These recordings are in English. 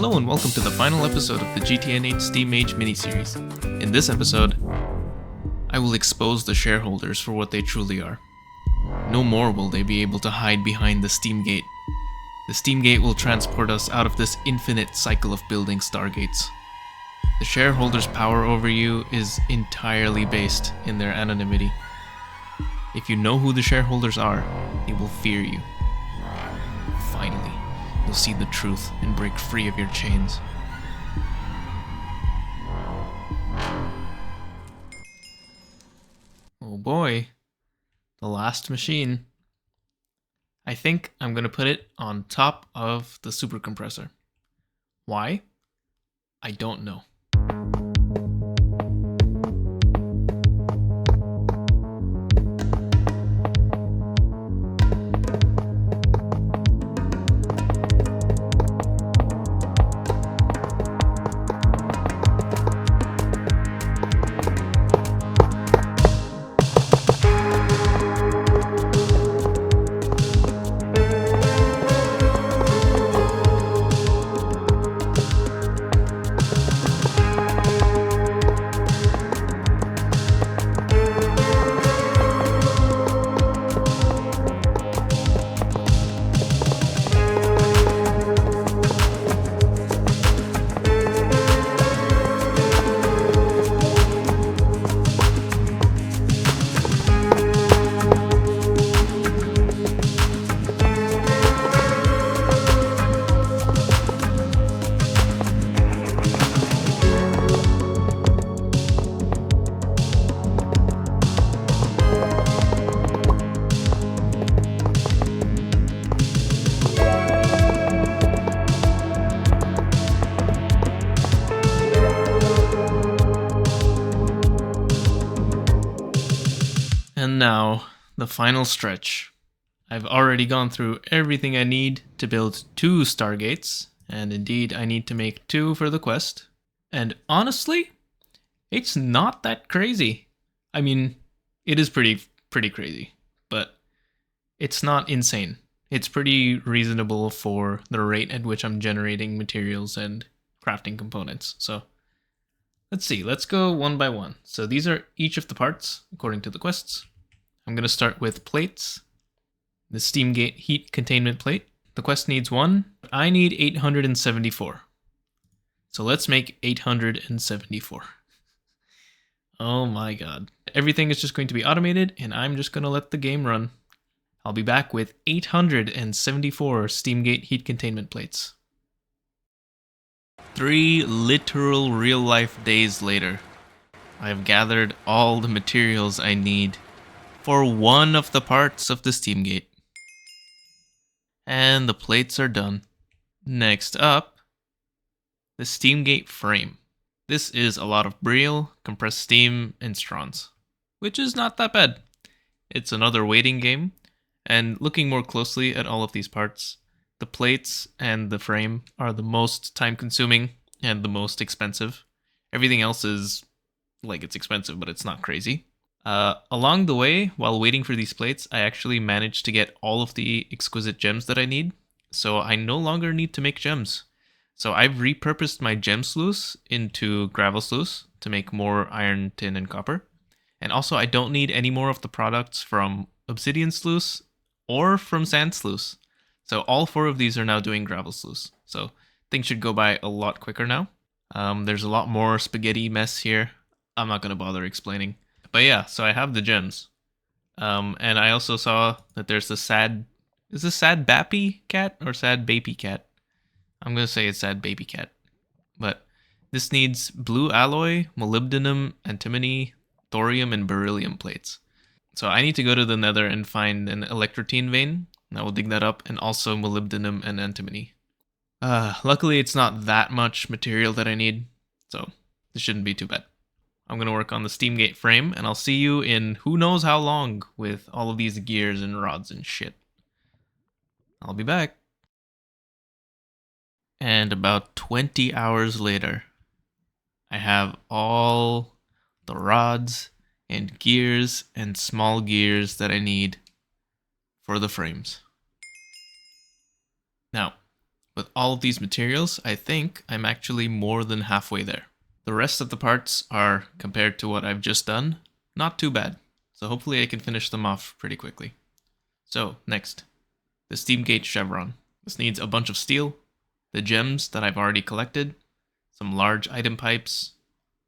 Hello and welcome to the final episode of the GTNH steamgate miniseries. In this episode, I will expose the shareholders for what they truly are. No more will they be able to hide behind the steamgate. The steamgate will transport us out of this infinite cycle of building stargates. The shareholders' power over you is entirely based in their anonymity. If you know who the shareholders are, they will fear you. Finally, you'll see the truth and break free of your chains. Oh boy, the last machine. I think I'm going to put it on top of the super compressor. Why? I don't know. And now, the final stretch. I've already gone through everything I need to build 2 stargates, and indeed I need to make 2 for the quest. And honestly, it's not that crazy. I mean, it is pretty crazy, but it's not insane. It's pretty reasonable for the rate at which I'm generating materials and crafting components. So let's see, let's go one by one. So these are each of the parts according to the quests. I'm going to start with plates. The steamgate heat containment plate. The quest needs 1. I need 874. So let's make 874. Oh my god. Everything is just going to be automated, and I'm just going to let the game run. I'll be back with 874 steamgate heat containment plates. 3 literal real-life days later, I have gathered all the materials I need for one of the parts of the steamgate. And the plates are done. Next up, the steamgate frame. This is a lot of briel, compressed steam, and strons, which is not that bad. It's another waiting game, and looking more closely at all of these parts, the plates and the frame are the most time-consuming and the most expensive. Everything else is like it's expensive, but it's not crazy. Along the way, while waiting for these plates, I actually managed to get all of the exquisite gems that I need, so I no longer need to make gems. So I've repurposed my gem sluice into gravel sluice to make more iron, tin, and copper. And also, I don't need any more of the products from obsidian sluice or from sand sluice. So all 4 of these are now doing gravel sluice. So things should go by a lot quicker now. There's a lot more spaghetti mess here. I'm not going to bother explaining. But yeah, so I have the gems. And I also saw that there's the sad... Is this sad bappy cat or sad baby cat? I'm going to say it's sad baby cat. But this needs blue alloy, molybdenum, antimony, thorium, and beryllium plates. So I need to go to the nether and find an electrotine vein. I will dig that up, and also molybdenum and antimony. Luckily, it's not that much material that I need, so this shouldn't be too bad. I'm going to work on the steamgate frame, and I'll see you in who knows how long with all of these gears and rods and shit. I'll be back. And about 20 hours later, I have all the rods and gears and small gears that I need for the frames. Now, With all of these materials, I think I'm actually more than halfway there. The rest of the parts are, compared to what I've just done, not too bad. So hopefully I can finish them off pretty quickly. So, next, the steamgate chevron. This needs a bunch of steel, the gems that I've already collected, some large item pipes,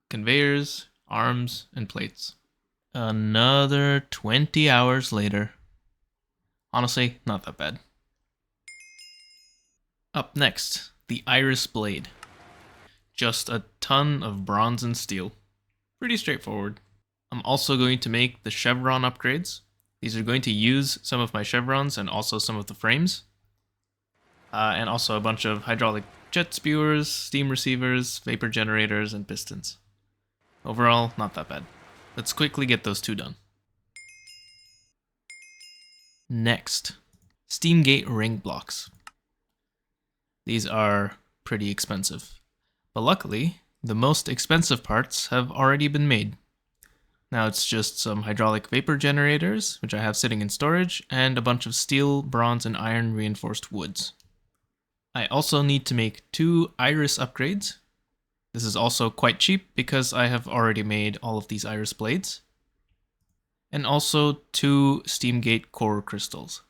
conveyors, arms, and plates. Another 20 hours later. Honestly, not that bad. Up next, the iris blade. Just a ton of bronze and steel. Pretty straightforward. I'm also going to make the chevron upgrades. These are going to use some of my chevrons and also some of the frames. And also a bunch of hydraulic jet spewers, steam receivers, vapor generators, and pistons. Overall, not that bad. Let's quickly get those two done. Next, steamgate ring blocks. These are pretty expensive, but luckily, the most expensive parts have already been made. Now it's just some hydraulic vapor generators, which I have sitting in storage, and a bunch of steel, bronze, and iron reinforced woods. I also need to make 2 iris upgrades. This is also quite cheap because I have already made all of these iris blades. And also 2 steamgate core crystals.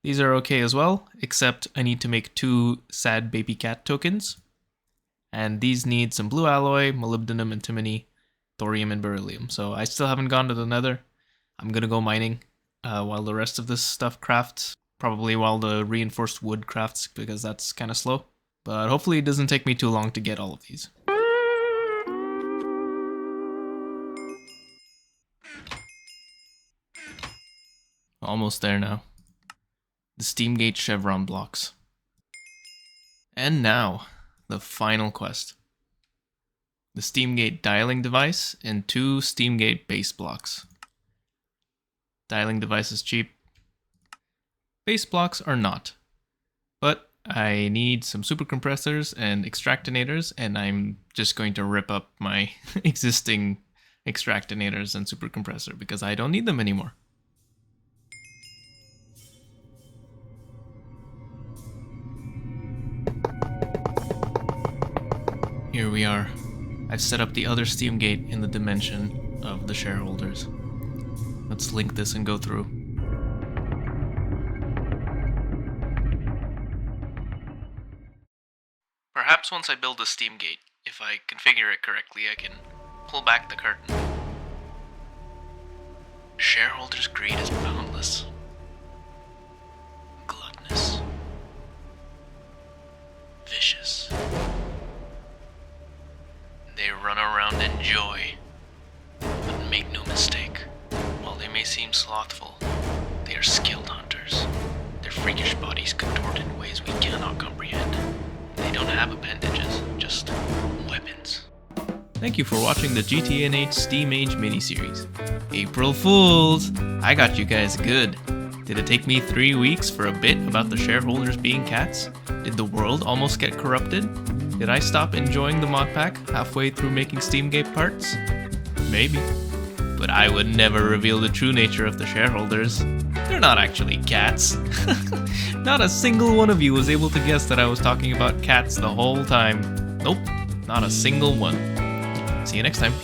These are okay as well, except I need to make 2 sad baby cat tokens. And these need some blue alloy, molybdenum, antimony, thorium, and beryllium. So I still haven't gone to the nether. I'm gonna go mining while the rest of this stuff crafts. Probably while the reinforced wood crafts, because that's kind of slow. But hopefully it doesn't take me too long to get all of these. Almost there now. The steamgate chevron blocks. And now, the final quest. The steamgate dialing device and 2 steamgate base blocks. Dialing device is cheap. Base blocks are not. But I need some super compressors and extractinators, and I'm just going to rip up my existing extractinators and super compressor because I don't need them anymore. Here we are. I've set up the other steamgate in the dimension of the shareholders. Let's link this and go through. Perhaps once I build a steamgate, if I configure it correctly, I can pull back the curtain. Shareholders' greed is boundless. Gluttonous. Vicious. They run around in joy. But make no mistake, while they may seem slothful, they are skilled hunters. Their freakish bodies contort in ways we cannot comprehend. They don't have appendages, just weapons. Thank you for watching the GTNH Steam Age miniseries. April Fools! I got you guys good. Did it take me 3 weeks for a bit about the shareholders being cats? Did the world almost get corrupted? Did I stop enjoying the mod pack halfway through making steamgate parts? Maybe. But I would never reveal the true nature of the shareholders. They're not actually cats. Not a single one of you was able to guess that I was talking about cats the whole time. Nope, not a single one. See you next time.